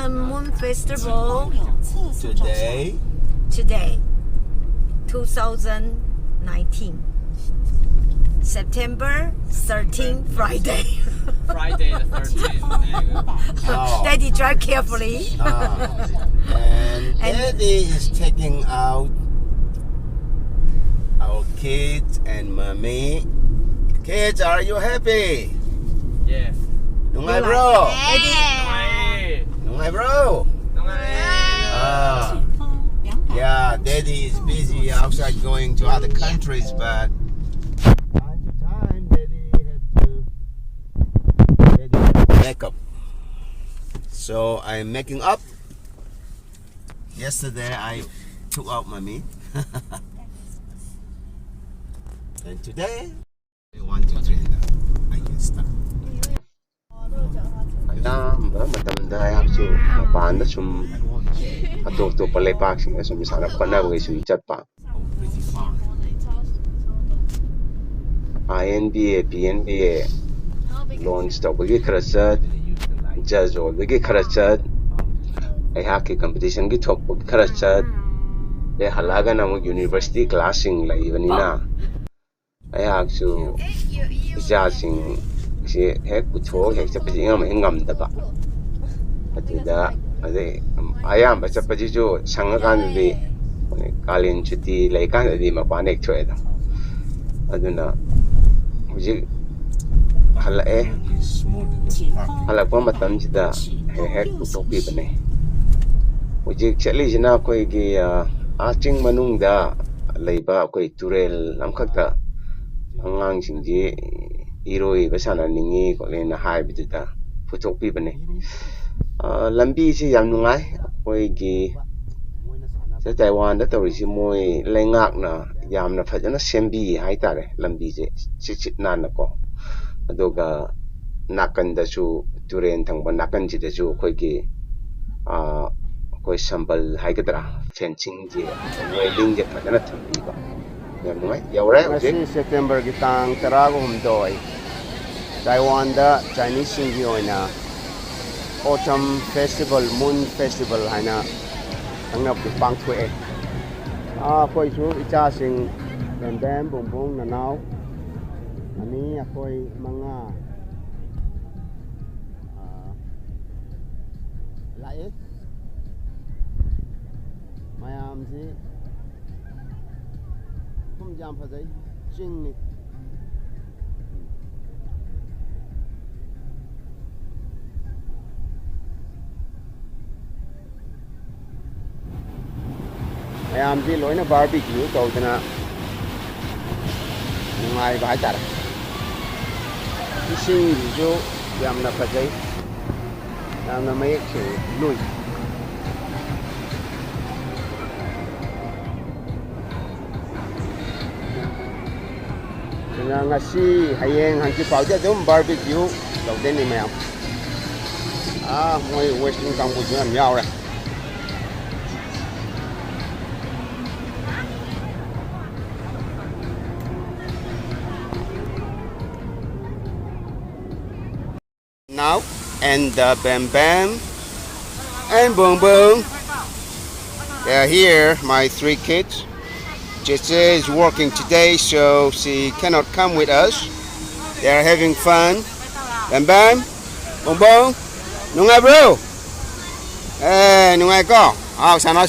Autumn Moon Festival Today, 2019 September 13, Friday. Friday the 13th. oh, Daddy drive carefully. and Daddy is taking out our kids and mommy. Kids, are you happy? Yes. Nungay bro. Daddy. Nungay bro. Yeah, Daddy is busy outside going to other countries, but time to time Daddy have to make up. So I'm making up. Yesterday I took out mommy. And today 1, 2, 3 I can start. Ayamba matamda ayaksu mapanda sum atop-top leipaksin sum sana khonabagay su chatpa. INBA, PNBA launch tawbagi khara chat, judge olbagi khara chat, ayhaki competition gi thokpagi khara chat, de halaga na mo university classing laibanina. ayaksu ijasing si hek putho hek chapati ngam daba atuda ade ayam chapati jo sangakan di kalin chuti laikan di mapanek thoeda aduna hujik halakpa matam jida hek putho pi bane hujik chali jina koi gi aching manungda leiba koi turel amkhakta angang singji iroi basana ningi kolena haibadu putok pi bane lambi si yam nungai koi gi sa Taiwan da tawrisi moi leingakna yamna phajana sembi haitare lambi je chit nan ko adoga nakan da su turen thangba nakan ji da su koi gi koi sambal haigatra fencing je moi ling je phajana thambi ba September gitang Taiwangum doi Taiwan da Chinese singgi oina Autumn Festival Moon Festival haina angnap di pangthue koi chu icha sing bem bong nanau ani akoi manga lai mayam ji jam phajai ching ni ayam ji loina barbecue tawdana nungai ba tar ising jo yamna phajai yamna mayek che lui ngasi hayeng hanki pauja dum barbecue lo den ni mayam moi western cambodia am yaw ra now and bam and boom they are here, my 3 kids. Jesse is working today, so she cannot come with us. They are having fun. Bam, Bong, Nungai bro. Nungai ko. Sana.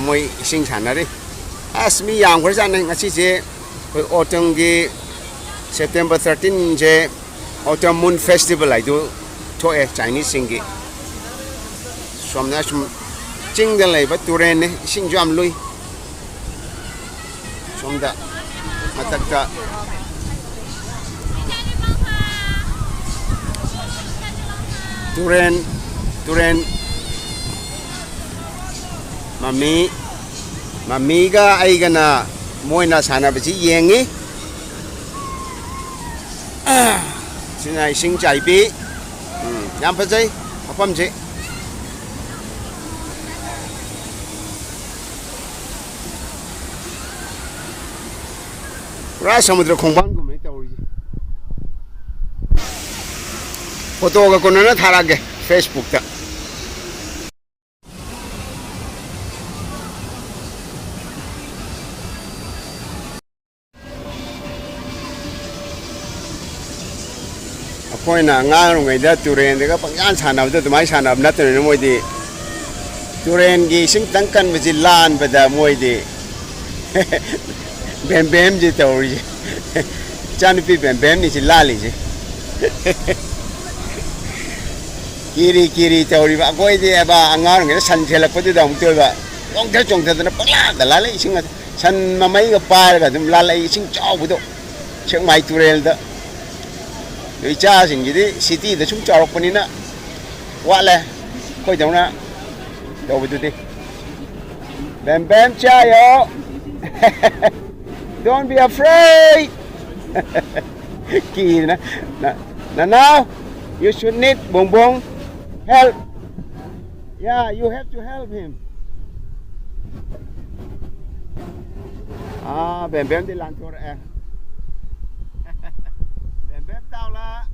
Moi sing sana ri. Meeyam ko sana ngasi je autumn gi September 13 je Autumn Moon Festival ai do to Chinese singi. Somna sum chingda lai ba turen ne sing jam lui. Somda matakta turen mami ga ai gana moina sana ba ji yengi sinai sing chai bi yam pa jai apam je ra samudra khongban gumne tawri photo ga konana tharage Facebook ta ꯑꯩꯈꯣꯏꯅ ꯑꯉꯥꯡ ꯑꯣꯏꯔꯤꯉꯩꯗ ꯇꯨꯔꯦꯟꯗꯒ ꯄꯪꯁꯥꯟ ꯁꯥꯟꯅꯕꯗ ꯑꯗꯨꯃꯥꯏꯅ ꯁꯥꯟꯅꯕ ꯅꯠꯇ꯭ꯔꯅ ꯃꯣꯏꯗꯤ ꯇꯨꯔꯦꯟꯒꯤ ꯏꯁꯤꯡ ꯈꯤꯇꯪ ꯀꯟꯕꯁꯤ ꯂꯥꯟꯕꯗ ꯃꯣꯏꯗꯤ ꯕꯦꯝꯕꯦꯝꯁꯤ ꯇꯧꯔꯤꯁꯦ ꯏꯆꯥꯅꯨꯄꯤ ꯕꯦꯝꯕꯦꯝꯅꯤꯁꯤ ꯂꯥꯜꯂꯤꯁꯦ ꯀꯤꯔꯤ ꯀꯤꯔꯤ ꯇꯧꯔꯤꯕ ꯑꯩꯈꯣꯏꯗꯤ ꯑꯕ ꯑꯉꯥꯡ ꯑꯣꯏꯔꯤꯉꯩꯗ ꯁꯟ ꯁꯦꯜꯂꯛꯄꯗꯨꯗ ꯑꯃꯨꯛ ꯇꯧꯕ ꯆꯣꯡꯊꯗꯅ ꯄꯪꯂꯥꯗ ꯂꯥꯜꯂꯛ ꯏꯁꯤꯡ ꯁꯟ ꯃꯃꯩꯒ ꯄꯥꯏꯔꯒ ꯑꯗꯨꯝ ꯂꯥꯜꯂꯛꯏ ꯏꯁꯤꯡ ꯆꯥꯎꯕꯗꯣ ꯁꯦꯛꯃꯥꯏ ꯇꯨꯔꯦꯜꯗ ꯏꯆꯥꯁꯤꯡꯒꯤꯗꯤ ꯁꯤꯇꯤꯗ ꯁꯨꯝ ꯆꯥꯎꯔꯛꯄꯅꯤꯅ ꯋꯥꯠꯂꯦ ꯑꯩꯈꯣꯏꯗꯧꯅ ꯇꯧꯕꯗꯨꯗꯤ ꯕꯦꯝ ꯕꯦꯝ ꯆꯥꯌꯣ don't be afraid kina now you should need bong bong help yeah you have to help him bem bem đi làm thôi em bem bem tao là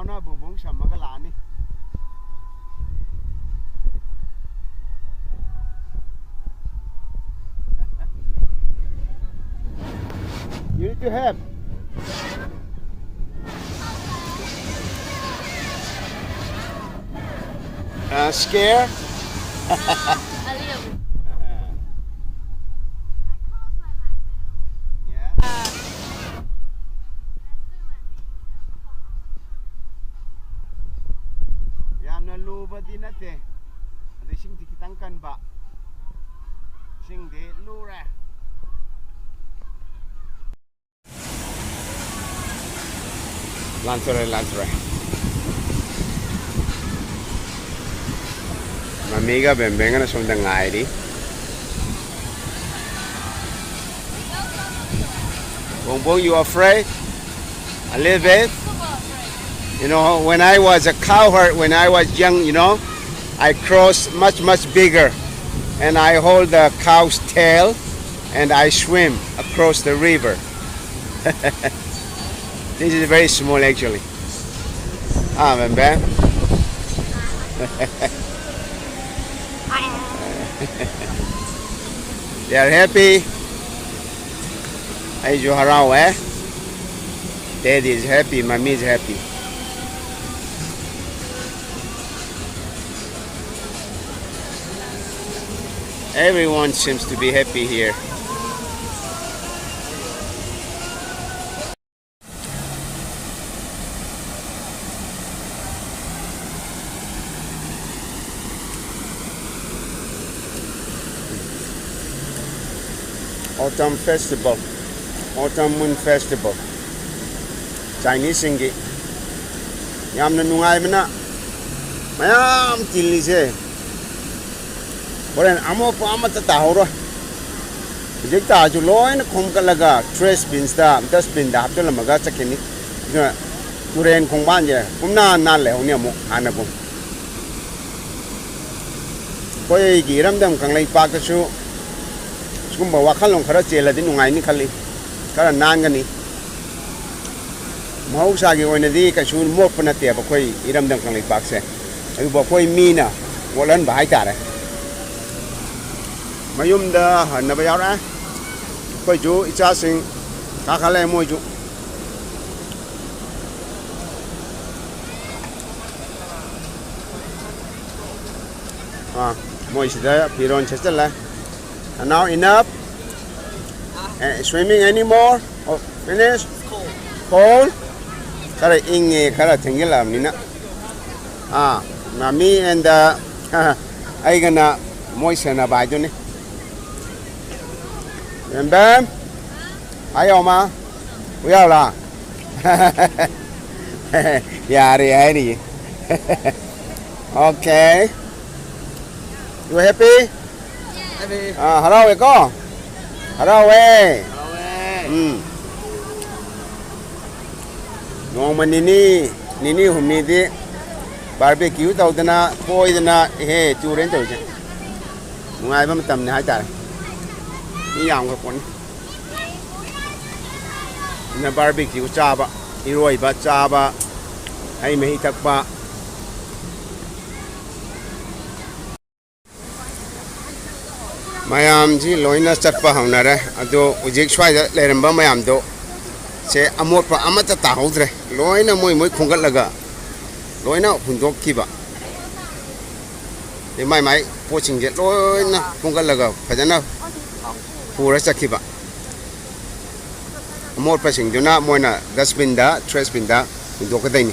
nó bùng bùng sầm cái làn đi you need to help scare A little bit. Yamna luba di nate. Ada sing di kitangkan ba. Sing di lura. Lansore. Mamiga bembenga na sunda ngai di. Bongbong, you afraid? A little bit? You know, when I was a cowherd, when I was young, you know, I crossed much bigger. And I hold the cow's tail and I swim across the river. This is very small actually. Bam Bam. They are happy. Ay jo harao eh. Daddy is happy, mommy is happy. Everyone seems to be happy here. Autumn Festival, Autumn Moon Festival. Chinese singi. Yamna nungai mana. Mayam tilise. Bolen amo pa amata tahoro. Jekta ju loin khomkalaga trash bins da dustbin da hapto lamaga chakeni. Turen khongban je kumna na le honia mo anabu. Koi gi Eramdam Kangleipaktasu sugumba wakhalong khara chela din nungai ni khali kara nangani mahausa gi oinadi ka sun mop na te ba khoi Eramdam Kangleipak se ayu ba khoi mina wolan ba hai tare mayum da hanna ba yara khoi ju icha sing ka khale moi ju moi sida piron chestala. And now enough. Swimming anymore? Oh, finish? Cold? Kara inge kara tingila nina. Mami and I gonna moisten a bajuni. And bam. Ayo ma. We are la. Yari. Okay. You happy? Hello, we go. Hello, we. No nini humni di barbecue tau dana poi dana he turen tau je. Ngai ba matam ne hai ta. Ni yang ko kon. Na barbecue cha ba, iroi ba cha ba. Ai mehi tak ba. mayam ji loina chatpa haunare ado ujik swai leramba mayam do se amot pa amata ta hodre loina moi khungal laga loina hundok kiba e mai poching je loina khungal laga phajana pura chakiba amot pa sing duna moina dustbin da trash bin da hundok ka daini